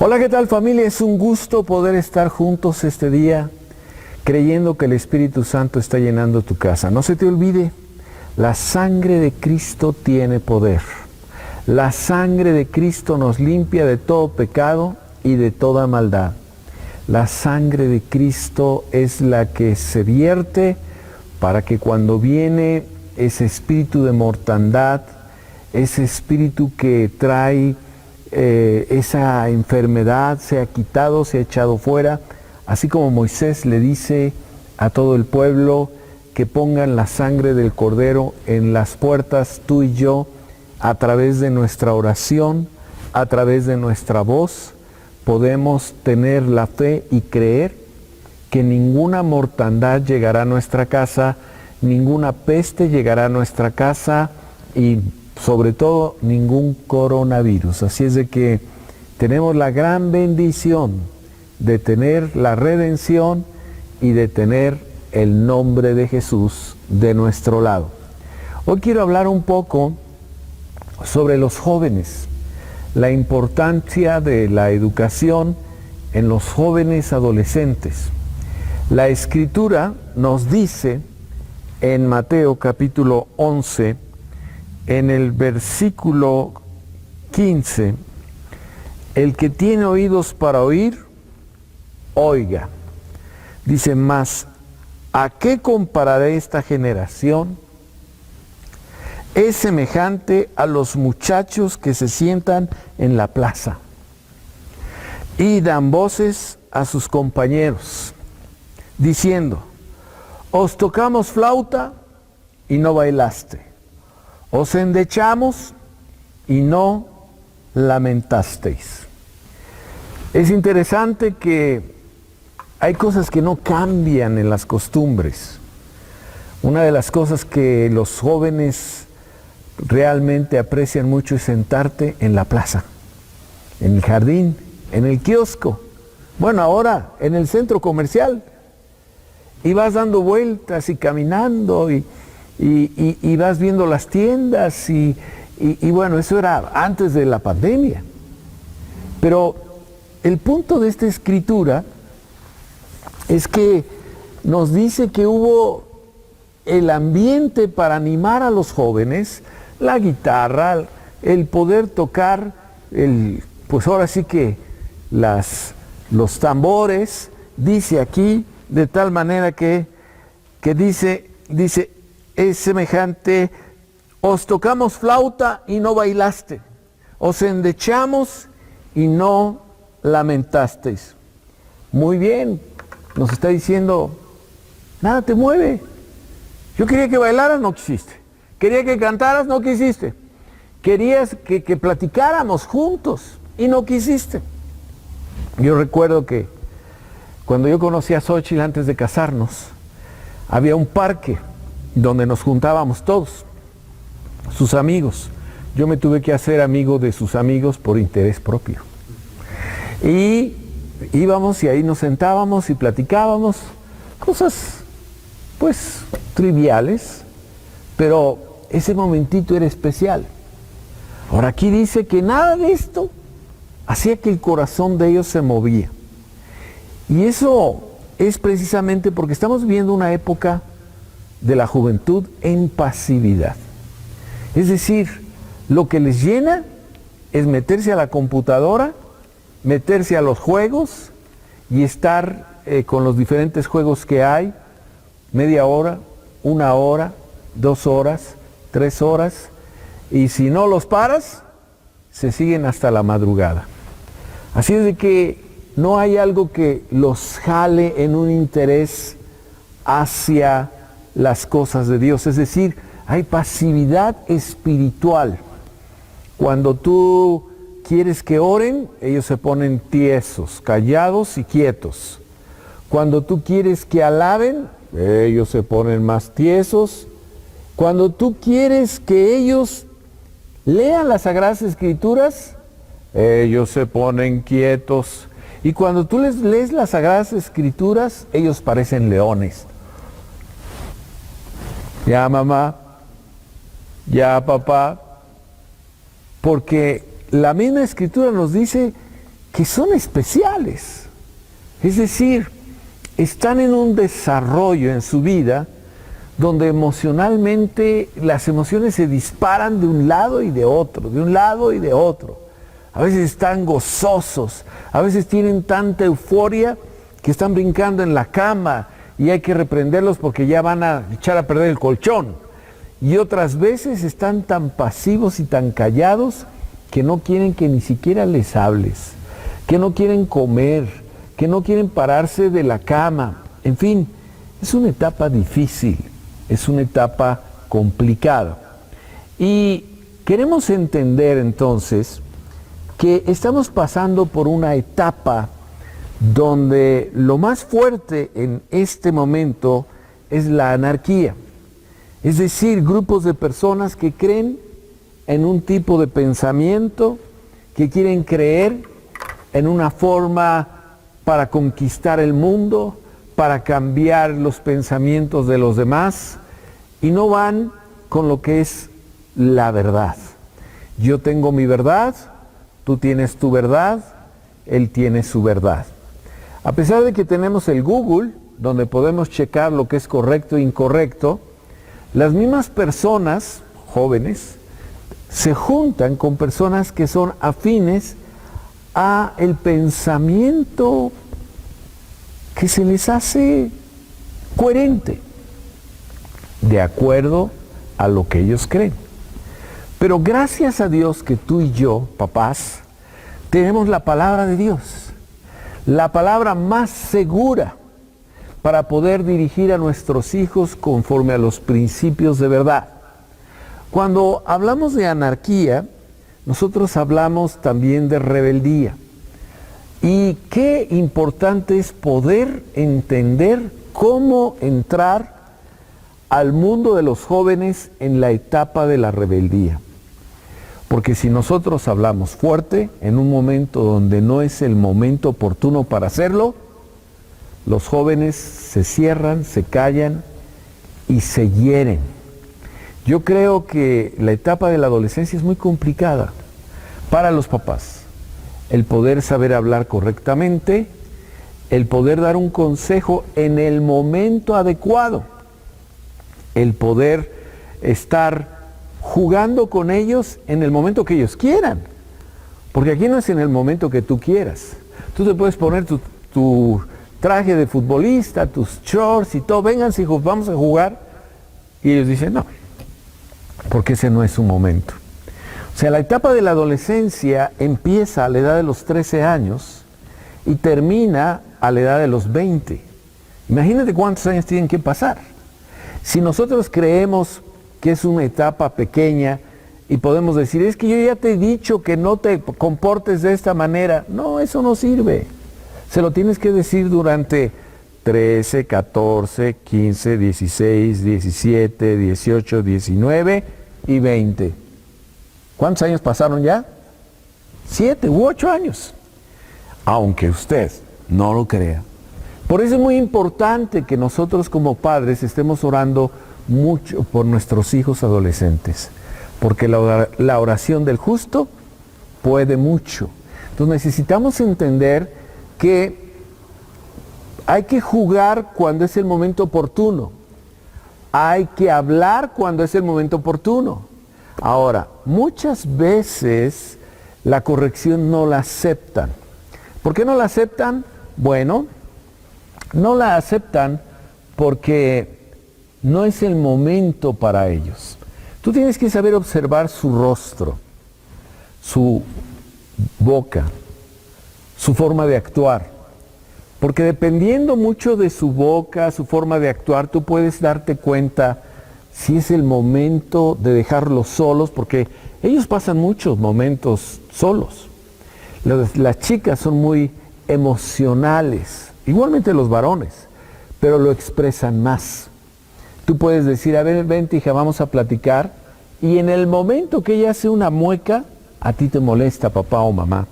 Hola, ¿qué tal, familia? Es un gusto poder estar juntos este día, creyendo que el Espíritu Santo está llenando tu casa. No se te olvide, la sangre de Cristo tiene poder. La sangre de Cristo nos limpia de todo pecado y de toda maldad. La sangre de Cristo es la que se vierte para que cuando viene ese espíritu de mortandad, ese espíritu que trae esa enfermedad, sea quitado, sea echado fuera, así como Moisés le dice a todo el pueblo que pongan la sangre del Cordero en las puertas, tú y yo, a través de nuestra oración, a través de nuestra voz, podemos tener la fe y creer que ninguna mortandad llegará a nuestra casa, ninguna peste llegará a nuestra casa y sobre todo ningún coronavirus. Así es de que tenemos la gran bendición de tener la redención y de tener el nombre de Jesús de nuestro lado. Hoy quiero hablar un poco sobre los jóvenes, la importancia de la educación en los jóvenes adolescentes. La Escritura nos dice en Mateo capítulo 11, en el versículo 15, el que tiene oídos para oír, oiga. Dice, mas, ¿a qué compararé esta generación? Es semejante a los muchachos que se sientan en la plaza y dan voces a sus compañeros, diciendo, os tocamos flauta y no bailaste. Os endechamos y no lamentasteis. Es interesante que hay cosas que no cambian en las costumbres. Una de las cosas que los jóvenes realmente aprecian mucho es sentarte en la plaza, en el jardín, en el kiosco. Bueno, ahora en el centro comercial. Y vas dando vueltas y caminando y vas viendo las tiendas y bueno, eso era antes de la pandemia. Pero el punto de esta escritura es que nos dice que hubo el ambiente para animar a los jóvenes, la guitarra, el poder tocar, pues ahora sí que los tambores, dice aquí, de tal manera que dice, es semejante, os tocamos flauta y no bailaste, os endechamos y no lamentasteis. Muy bien, nos está diciendo, nada te mueve. Yo quería que bailaras, no quisiste. Quería que cantaras, no quisiste. Querías que platicáramos juntos y no quisiste. Yo recuerdo que cuando yo conocí a Xóchitl antes de casarnos, había un parque donde nos juntábamos todos, sus amigos. Yo me tuve que hacer amigo de sus amigos por interés propio. Y íbamos y ahí nos sentábamos y platicábamos cosas, pues, triviales, pero ese momentito era especial. Ahora aquí dice que nada de esto hacía que el corazón de ellos se movía. Y eso es precisamente porque estamos viviendo una época de la juventud en pasividad. Es decir, lo que les llena es meterse a la computadora, meterse a los juegos y estar con los diferentes juegos que hay, media hora, 1 hora, 2 horas, 3 horas, y si no los paras, se siguen hasta la madrugada. Así es de que no hay algo que los jale en un interés hacia las cosas de Dios. Es decir, hay pasividad espiritual. Cuando tú quieres que oren, ellos se ponen tiesos, callados y quietos. Cuando tú quieres que alaben, ellos se ponen más tiesos. Cuando tú quieres que ellos lean las Sagradas Escrituras, ellos se ponen quietos. Y cuando tú les lees las Sagradas Escrituras, ellos parecen leones. Ya mamá, ya papá, porque la misma Escritura nos dice que son especiales. Es decir, están en un desarrollo en su vida donde emocionalmente las emociones se disparan de un lado y de otro, de un lado y de otro. A veces están gozosos, a veces tienen tanta euforia que están brincando en la cama y hay que reprenderlos porque ya van a echar a perder el colchón. Y otras veces están tan pasivos y tan callados que no quieren que ni siquiera les hables, que no quieren comer, que no quieren pararse de la cama. En fin, es una etapa difícil, es una etapa complicada. Y queremos entender entonces que estamos pasando por una etapa donde lo más fuerte en este momento es la anarquía. Es decir, grupos de personas que creen en un tipo de pensamiento, que quieren creer en una forma para conquistar el mundo, para cambiar los pensamientos de los demás, y no van con lo que es la verdad. Yo tengo mi verdad, tú tienes tu verdad, él tiene su verdad. A pesar de que tenemos el Google, donde podemos checar lo que es correcto e incorrecto, las mismas personas, jóvenes, se juntan con personas que son afines a el pensamiento que se les hace coherente, de acuerdo a lo que ellos creen. Pero gracias a Dios que tú y yo, papás, tenemos la palabra de Dios, la palabra más segura para poder dirigir a nuestros hijos conforme a los principios de verdad. Cuando hablamos de anarquía, nosotros hablamos también de rebeldía. Y qué importante es poder entender cómo entrar al mundo de los jóvenes en la etapa de la rebeldía. Porque si nosotros hablamos fuerte en un momento donde no es el momento oportuno para hacerlo, los jóvenes se cierran, se callan y se hieren. Yo creo que la etapa de la adolescencia es muy complicada para los papás. El poder saber hablar correctamente, el poder dar un consejo en el momento adecuado, el poder estar jugando con ellos en el momento que ellos quieran. Porque aquí no es en el momento que tú quieras. Tú te puedes poner tu traje de futbolista, tus shorts y todo, vengan, hijos, vamos a jugar. Y ellos dicen, no, porque ese no es su momento. O sea, la etapa de la adolescencia empieza a la edad de los 13 años y termina a la edad de los 20. Imagínate cuántos años tienen que pasar. Si nosotros creemos que es una etapa pequeña y podemos decir, es que yo ya te he dicho que no te comportes de esta manera. No, eso no sirve. Se lo tienes que decir durante 13, 14, 15, 16, 17, 18, 19 y 20. ¿Cuántos años pasaron ya? 7 u 8 años. Aunque usted no lo crea. Por eso es muy importante que nosotros como padres estemos orando mucho por nuestros hijos adolescentes. Porque la oración del justo puede mucho. Entonces necesitamos entender que hay que jugar cuando es el momento oportuno. Hay que hablar cuando es el momento oportuno. Ahora, muchas veces la corrección no la aceptan. ¿Por qué no la aceptan? Bueno, no la aceptan porque no es el momento para ellos. Tú tienes que saber observar su rostro, su boca, su forma de actuar. Porque dependiendo mucho de su boca, su forma de actuar, tú puedes darte cuenta si es el momento de dejarlos solos, porque ellos pasan muchos momentos solos. Las chicas son muy emocionales, igualmente los varones, pero lo expresan más. Tú puedes decir, a ver, vente hija, vamos a platicar, y en el momento que ella hace una mueca, a ti te molesta papá o mamá.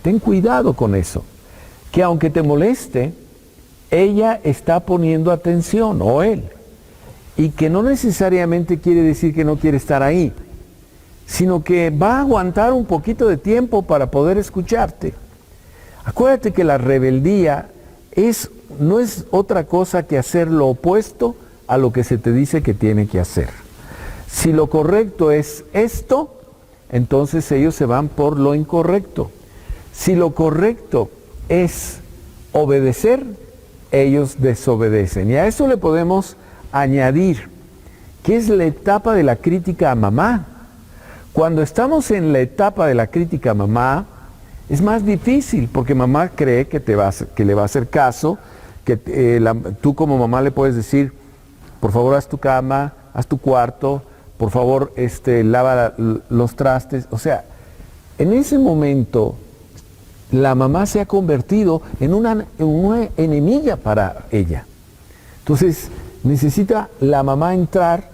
Ten cuidado con eso, que aunque te moleste, ella está poniendo atención, o él, y que no necesariamente quiere decir que no quiere estar ahí, sino que va a aguantar un poquito de tiempo para poder escucharte. Acuérdate que la rebeldía no es otra cosa que hacer lo opuesto a lo que se te dice que tiene que hacer. Si lo correcto es esto, entonces ellos se van por lo incorrecto. Si lo correcto es obedecer, ellos desobedecen. Y a eso le podemos añadir que es la etapa de la crítica a mamá. Cuando estamos en la etapa de la crítica a mamá, es más difícil porque mamá cree que le va a hacer caso, que tú como mamá le puedes decir, por favor haz tu cama, haz tu cuarto, por favor lava los trastes. O sea, en ese momento la mamá se ha convertido en una enemiga para ella. Entonces necesita la mamá entrar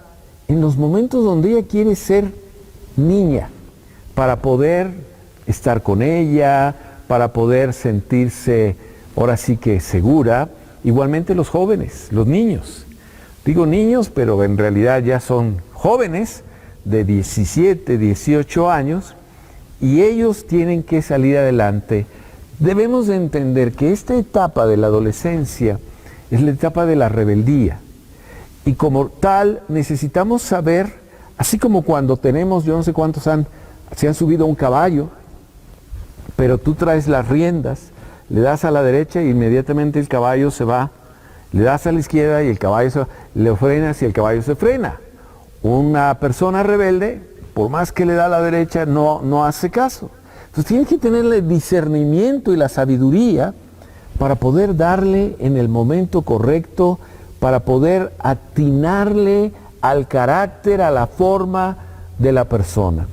en los momentos donde ella quiere ser niña, para poder estar con ella, para poder sentirse ahora sí que segura. Igualmente los jóvenes, los niños. Digo niños, pero en realidad ya son jóvenes de 17, 18 años y ellos tienen que salir adelante. Debemos de entender que esta etapa de la adolescencia es la etapa de la rebeldía. Y como tal necesitamos saber, así como cuando tenemos, yo no sé cuántos se han subido a un caballo, pero tú traes las riendas, le das a la derecha y inmediatamente el caballo se va, le das a la izquierda y el caballo se va, le frenas y el caballo se frena. Una persona rebelde, por más que le da a la derecha, no hace caso. Entonces tienes que tener el discernimiento y la sabiduría para poder darle en el momento correcto, para poder atinarle al carácter, a la forma de la persona.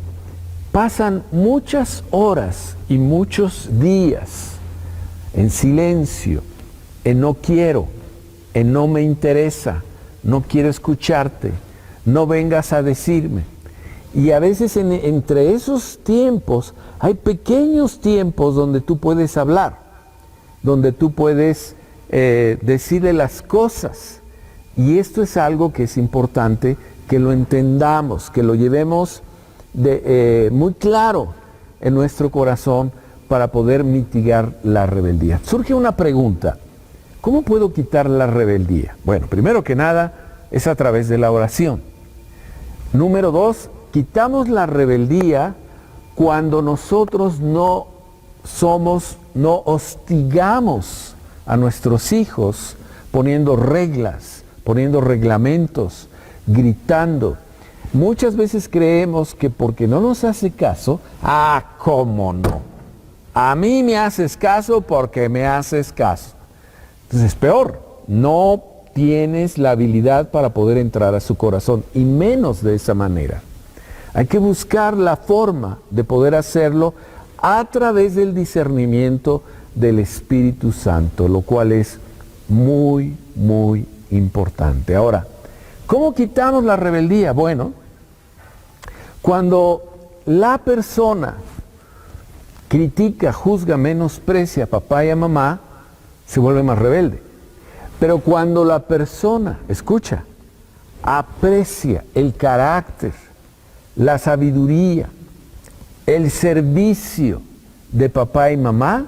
Pasan muchas horas y muchos días en silencio, en no quiero, en no me interesa, no quiero escucharte, no vengas a decirme. Y a veces entre esos tiempos hay pequeños tiempos donde tú puedes hablar, donde tú puedes decirle las cosas. Y esto es algo que es importante que lo entendamos, que lo llevemos muy claro en nuestro corazón para poder mitigar la rebeldía. Surge una pregunta: ¿cómo puedo quitar la rebeldía? Bueno, primero que nada es a través de la oración. Número 2, quitamos la rebeldía cuando nosotros no hostigamos a nuestros hijos poniendo reglas, poniendo reglamentos, gritando. Muchas veces creemos que porque no nos hace caso, ¿cómo no? A mí me haces caso porque me haces caso. Entonces es peor, no tienes la habilidad para poder entrar a su corazón, y menos de esa manera. Hay que buscar la forma de poder hacerlo a través del discernimiento del Espíritu Santo, lo cual es muy, muy importante. Ahora, ¿cómo quitamos la rebeldía? Bueno, cuando la persona critica, juzga, menosprecia a papá y a mamá, se vuelve más rebelde. Pero cuando la persona, escucha, aprecia el carácter, la sabiduría, el servicio de papá y mamá,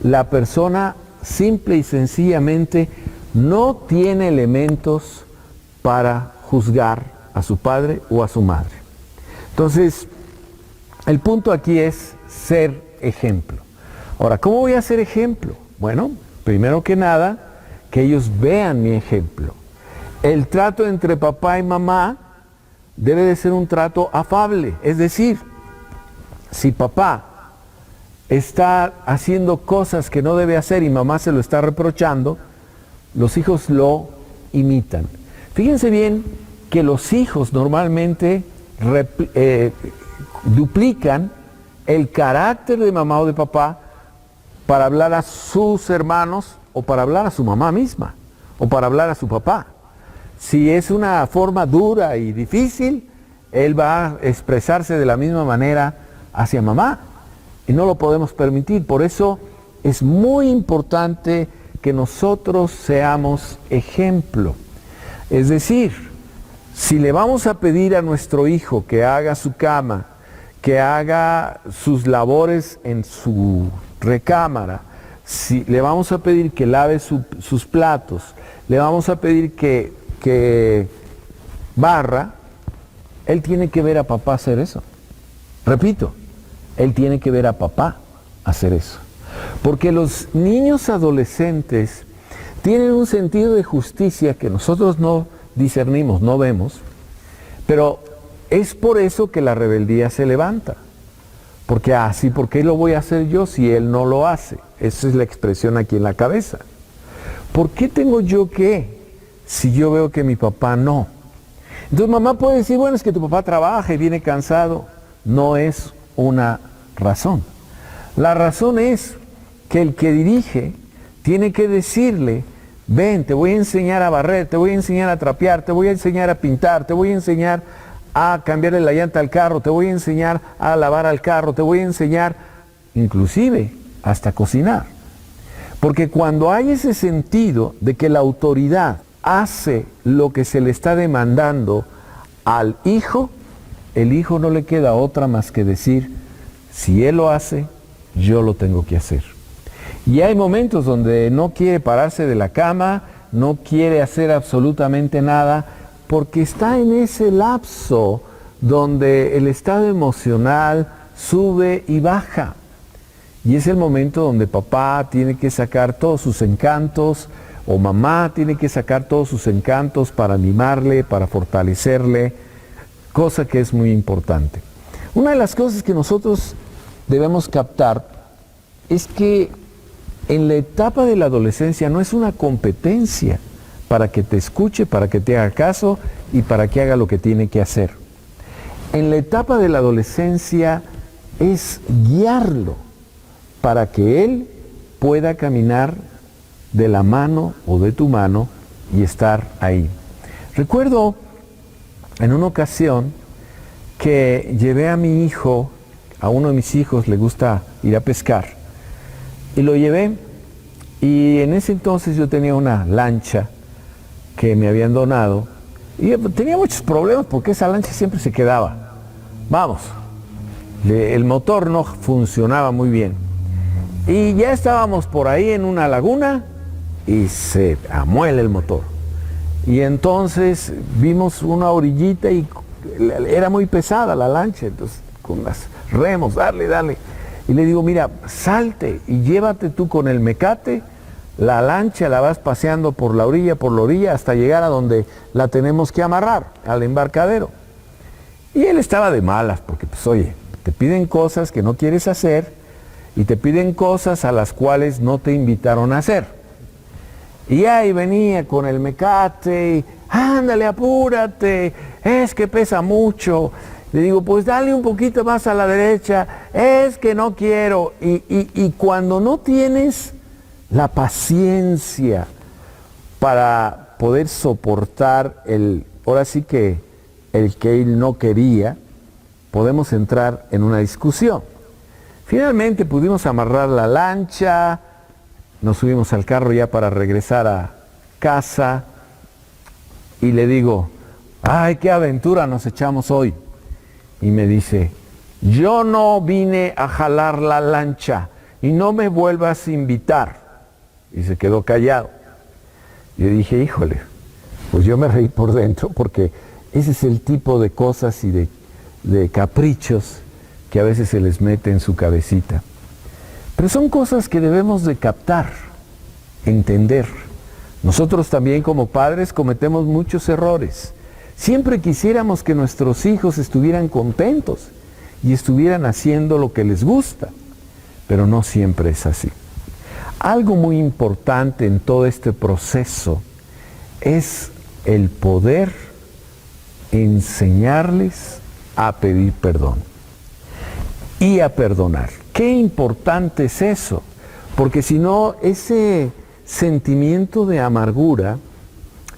la persona simple y sencillamente no tiene elementos para juzgar a su padre o a su madre. Entonces, el punto aquí es ser ejemplo. Ahora, ¿cómo voy a ser ejemplo? Bueno, primero que nada, que ellos vean mi ejemplo. El trato entre papá y mamá debe de ser un trato afable. Es decir, si papá está haciendo cosas que no debe hacer y mamá se lo está reprochando, los hijos lo imitan. Fíjense bien que los hijos normalmente duplican el carácter de mamá o de papá para hablar a sus hermanos o para hablar a su mamá misma o para hablar a su papá. Si es una forma dura y difícil, él va a expresarse de la misma manera hacia mamá y no lo podemos permitir. Por eso es muy importante que nosotros seamos ejemplo. Es decir, si le vamos a pedir a nuestro hijo que haga su cama, que haga sus labores en su recámara, si le vamos a pedir que lave sus platos, le vamos a pedir que barra, él tiene que ver a papá hacer eso. Repito, él tiene que ver a papá hacer eso. Porque los niños adolescentes tienen un sentido de justicia que nosotros no discernimos, no vemos, pero es por eso que la rebeldía se levanta. Porque así, ¿por qué lo voy a hacer yo si él no lo hace? Esa es la expresión aquí en la cabeza. ¿Por qué tengo yo que, si yo veo que mi papá no? Entonces mamá puede decir, bueno, es que tu papá trabaja y viene cansado. No es una razón. La razón es que el que dirige tiene que decirle, ven, te voy a enseñar a barrer, te voy a enseñar a trapear, te voy a enseñar a pintar, te voy a enseñar a cambiarle la llanta al carro, te voy a enseñar a lavar al carro, te voy a enseñar inclusive hasta cocinar. Porque cuando hay ese sentido de que la autoridad hace lo que se le está demandando al hijo, el hijo no le queda otra más que decir, si él lo hace, yo lo tengo que hacer. Y hay momentos donde no quiere pararse de la cama, no quiere hacer absolutamente nada, porque está en ese lapso donde el estado emocional sube y baja. Y es el momento donde papá tiene que sacar todos sus encantos, o mamá tiene que sacar todos sus encantos para animarle, para fortalecerle, cosa que es muy importante. Una de las cosas que nosotros debemos captar es que en la etapa de la adolescencia no es una competencia para que te escuche, para que te haga caso y para que haga lo que tiene que hacer. En la etapa de la adolescencia es guiarlo para que él pueda caminar de la mano o de tu mano y estar ahí. Recuerdo en una ocasión que llevé a mi hijo, a uno de mis hijos le gusta ir a pescar, y lo llevé, y en ese entonces yo tenía una lancha que me habían donado, y tenía muchos problemas porque esa lancha siempre se quedaba. Vamos, el motor no funcionaba muy bien. Y ya estábamos por ahí en una laguna y se amuela el motor. Y entonces vimos una orillita y era muy pesada la lancha, entonces con las remos, dale. Y le digo, mira, salte y llévate tú con el mecate, la lancha la vas paseando por la orilla, hasta llegar a donde la tenemos que amarrar, al embarcadero. Y él estaba de malas, porque pues oye, te piden cosas que no quieres hacer y te piden cosas a las cuales no te invitaron a hacer. Y ahí venía con el mecate, y, ándale, apúrate, es que pesa mucho. Le digo, pues dale un poquito más a la derecha, es que no quiero. Y cuando no tienes la paciencia para poder soportar ahora sí que el que él no quería, podemos entrar en una discusión. Finalmente pudimos amarrar la lancha, nos subimos al carro ya para regresar a casa y le digo, ay, qué aventura nos echamos hoy. Y me dice, yo no vine a jalar la lancha y no me vuelvas a invitar. Y se quedó callado. Yo dije, híjole, pues yo me reí por dentro porque ese es el tipo de cosas y de caprichos que a veces se les mete en su cabecita. Pero son cosas que debemos de captar, entender. Nosotros también como padres cometemos muchos errores. Siempre quisiéramos que nuestros hijos estuvieran contentos y estuvieran haciendo lo que les gusta, pero no siempre es así. Algo muy importante en todo este proceso es el poder enseñarles a pedir perdón y a perdonar. Qué importante es eso, porque si no, ese sentimiento de amargura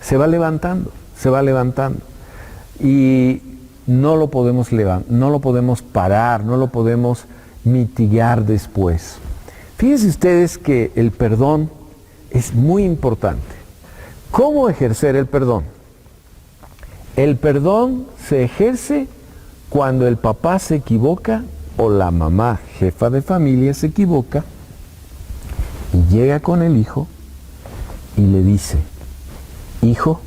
se va levantando y no lo podemos parar, no lo podemos mitigar después. Fíjense ustedes que el perdón es muy importante. ¿Cómo ejercer el perdón? El perdón se ejerce cuando el papá se equivoca o la mamá, jefa de familia, se equivoca Y llega con el hijo y le dice, hijo,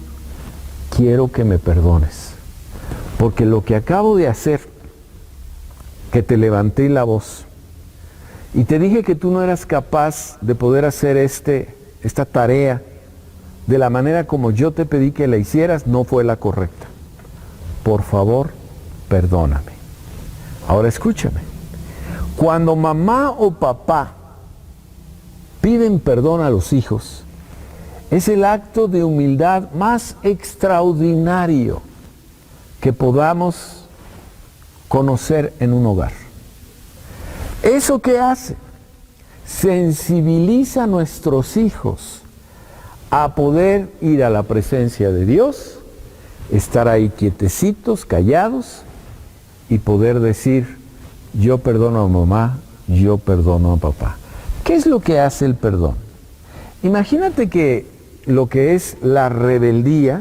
quiero que me perdones, porque lo que acabo de hacer, que te levanté la voz, y te dije que tú no eras capaz de poder hacer esta tarea de la manera como yo te pedí que la hicieras, no fue la correcta. Por favor, perdóname. Ahora escúchame. Cuando mamá o papá piden perdón a los hijos, es el acto de humildad más extraordinario que podamos conocer en un hogar. ¿Eso qué hace? Sensibiliza a nuestros hijos a poder ir a la presencia de Dios, estar ahí quietecitos, callados, y poder decir, yo perdono a mamá, yo perdono a papá. ¿Qué es lo que hace el perdón? Imagínate que lo que es la rebeldía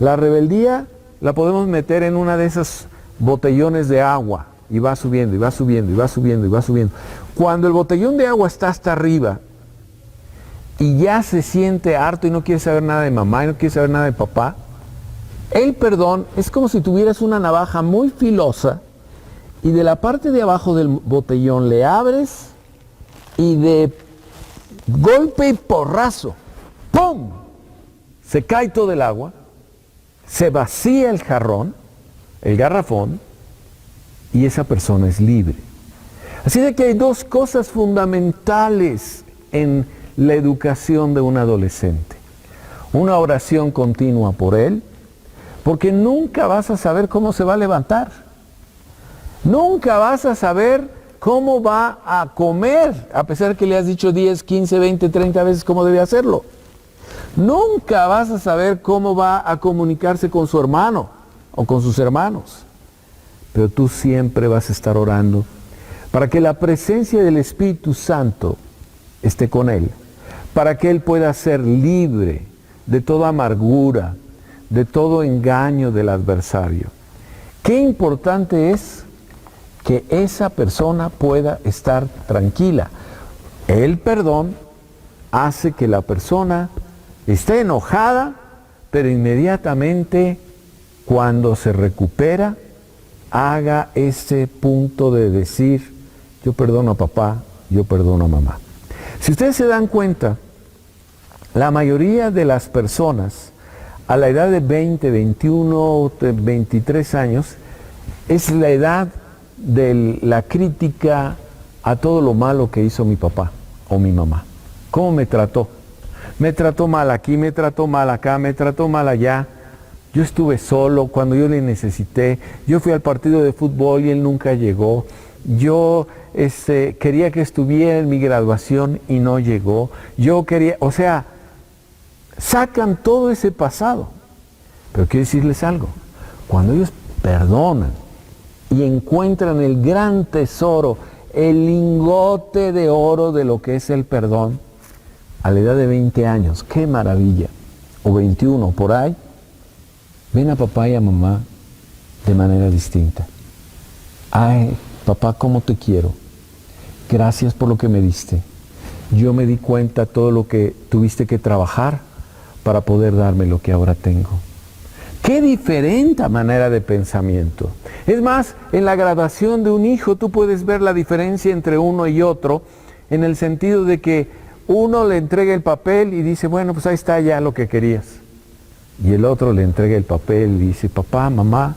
la podemos meter en una de esas botellones de agua, y va subiendo, y va subiendo, y va subiendo, y va subiendo. Cuando el botellón de agua está hasta arriba, y ya se siente harto y no quiere saber nada de mamá y no quiere saber nada de papá, el perdón es como si tuvieras una navaja muy filosa y de la parte de abajo del botellón le abres y de golpe y porrazo, ¡pum!, se cae todo el agua, se vacía el jarrón, el garrafón, y esa persona es libre. Así de que hay dos cosas fundamentales en la educación de un adolescente. Una oración continua por él, porque nunca vas a saber cómo se va a levantar. Nunca vas a saber cómo va a comer, a pesar que le has dicho 10, 15, 20, 30 veces cómo debe hacerlo. Nunca vas a saber cómo va a comunicarse con su hermano o con sus hermanos. Pero tú siempre vas a estar orando para que la presencia del Espíritu Santo esté con él, para que él pueda ser libre de toda amargura, de todo engaño del adversario. Qué importante es que esa persona pueda estar tranquila. El perdón hace que la persona esté enojada, pero inmediatamente cuando se recupera, haga ese punto de decir, yo perdono a papá, yo perdono a mamá. Si ustedes se dan cuenta, la mayoría de las personas a la edad de 20, 21, 23 años, es la edad de la crítica a todo lo malo que hizo mi papá o mi mamá. ¿Cómo me trató? Me trató mal aquí, me trató mal acá, me trató mal allá. Yo estuve solo cuando yo le necesité. Yo fui al partido de fútbol y él nunca llegó. Yo quería que estuviera en mi graduación y no llegó. Yo quería, o sea, sacan todo ese pasado. Pero quiero decirles algo. Cuando ellos perdonan y encuentran el gran tesoro, el lingote de oro de lo que es el perdón, a la edad de 20 años, qué maravilla, o 21, por ahí, ven a papá y a mamá de manera distinta. Ay, papá, ¿cómo te quiero? Gracias por lo que me diste. Yo me di cuenta todo lo que tuviste que trabajar para poder darme lo que ahora tengo. Qué diferente manera de pensamiento. Es más, en la graduación de un hijo tú puedes ver la diferencia entre uno y otro, en el sentido de que uno le entrega el papel y dice, bueno, pues ahí está ya lo que querías. Y el otro le entrega el papel y dice, papá, mamá,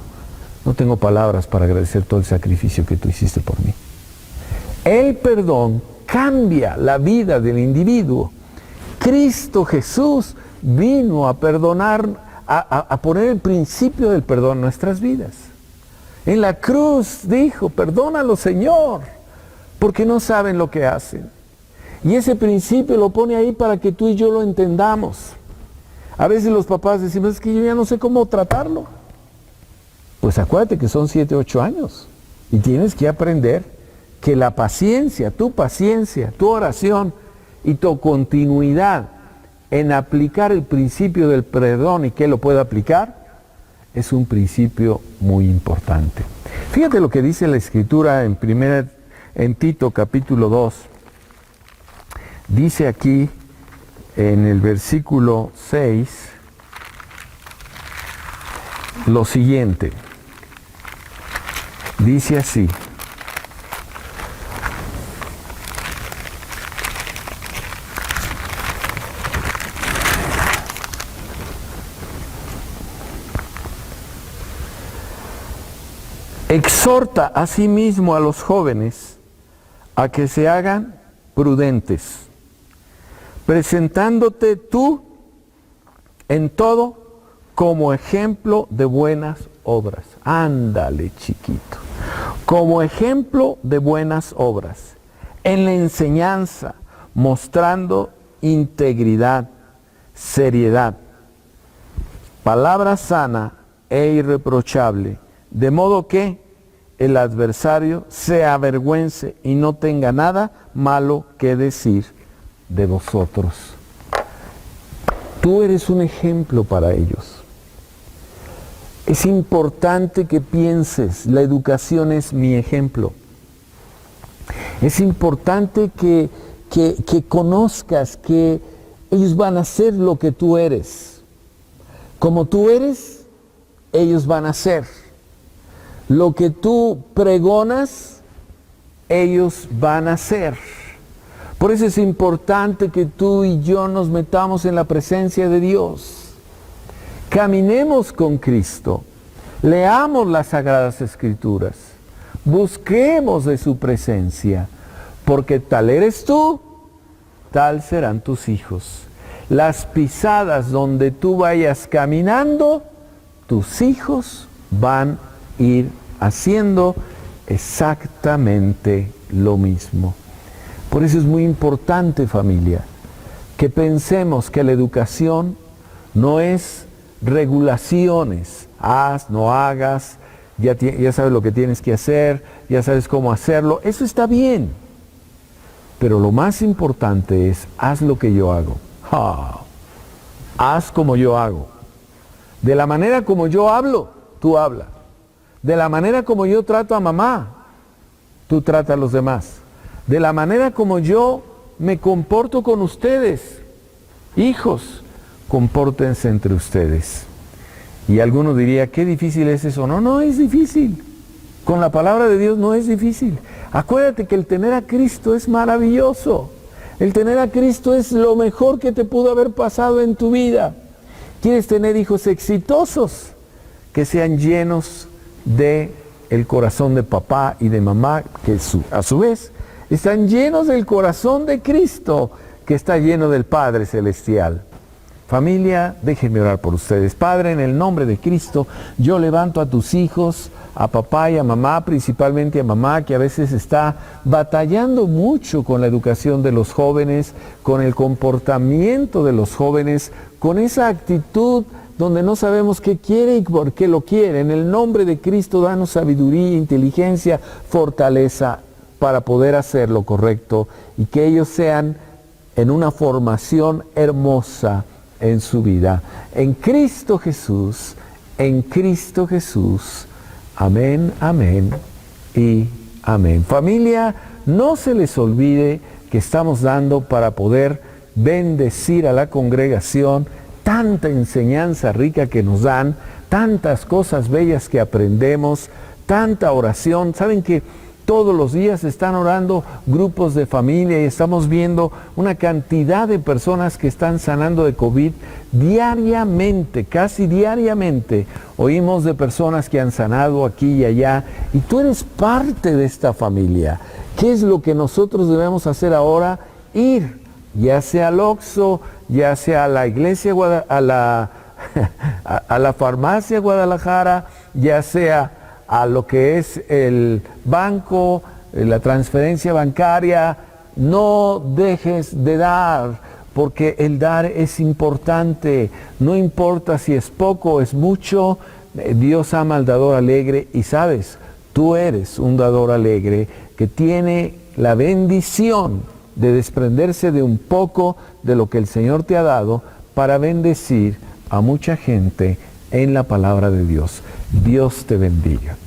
no tengo palabras para agradecer todo el sacrificio que tú hiciste por mí. El perdón cambia la vida del individuo. Cristo Jesús vino a perdonar, a poner el principio del perdón en nuestras vidas. En la cruz dijo, perdónalo, Señor, porque no saben lo que hacen. Y ese principio lo pone ahí para que tú y yo lo entendamos. A veces los papás decimos, es que yo ya no sé cómo tratarlo. Pues acuérdate que son 7, 8 años. Y tienes que aprender que la paciencia, tu oración y tu continuidad en aplicar el principio del perdón y que lo pueda aplicar, es un principio muy importante. Fíjate lo que dice la Escritura en Tito capítulo 2. Dice aquí en el versículo 6 lo siguiente. Dice así: exhorta asimismo a los jóvenes a que se hagan prudentes, presentándote tú en todo como ejemplo de buenas obras. Ándale, chiquito. Como ejemplo de buenas obras, en la enseñanza, mostrando integridad, seriedad, palabra sana e irreprochable, de modo que el adversario se avergüence y no tenga nada malo que decir de vosotros. Tú eres un ejemplo para ellos. Es importante que pienses, la educación es mi ejemplo. Es importante que conozcas que ellos van a ser lo que tú eres. Como tú eres, ellos van a ser. Lo que tú pregonas, ellos van a ser. Por eso es importante que tú y yo nos metamos en la presencia de Dios. Caminemos con Cristo, leamos las Sagradas Escrituras, busquemos de su presencia, porque tal eres tú, tal serán tus hijos. Las pisadas donde tú vayas caminando, tus hijos van a ir haciendo exactamente lo mismo. Por eso es muy importante, familia, que pensemos que la educación no es regulaciones, haz, no hagas, ya sabes lo que tienes que hacer, ya sabes cómo hacerlo, eso está bien, pero lo más importante es, haz lo que yo hago, haz como yo hago, de la manera como yo hablo, tú habla, de la manera como yo trato a mamá, tú trata a los demás, de la manera como yo me comporto con ustedes, hijos, compórtense entre ustedes. Y alguno diría, qué difícil es eso. No, no es difícil. Con la palabra de Dios no es difícil. Acuérdate que el tener a Cristo es maravilloso. El tener a Cristo es lo mejor que te pudo haber pasado en tu vida. ¿Quieres tener hijos exitosos? Que sean llenos de el corazón de papá y de mamá, que a su vez están llenos del corazón de Cristo, que está lleno del Padre Celestial. Familia, déjenme orar por ustedes. Padre, en el nombre de Cristo, yo levanto a tus hijos, a papá y a mamá, principalmente a mamá, que a veces está batallando mucho con la educación de los jóvenes, con el comportamiento de los jóvenes, con esa actitud donde no sabemos qué quiere y por qué lo quiere. En el nombre de Cristo, danos sabiduría, inteligencia, fortaleza para poder hacer lo correcto y que ellos sean en una formación hermosa en su vida. En Cristo Jesús, en Cristo Jesús. Amén, amén y amén. Familia, no se les olvide que estamos dando para poder bendecir a la congregación, tanta enseñanza rica que nos dan, tantas cosas bellas que aprendemos, tanta oración. ¿Saben que todos los días están orando grupos de familia y estamos viendo una cantidad de personas que están sanando de COVID diariamente, casi diariamente? Oímos de personas que han sanado aquí y allá y tú eres parte de esta familia. ¿Qué es lo que nosotros debemos hacer ahora? Ir, ya sea al Oxxo, ya sea a la iglesia, a la farmacia Guadalajara, ya sea a lo que es el banco, la transferencia bancaria. No dejes de dar, porque el dar es importante. No importa si es poco o es mucho, Dios ama al dador alegre y sabes, tú eres un dador alegre que tiene la bendición de desprenderse de un poco de lo que el Señor te ha dado para bendecir a mucha gente en la palabra de Dios. Dios te bendiga.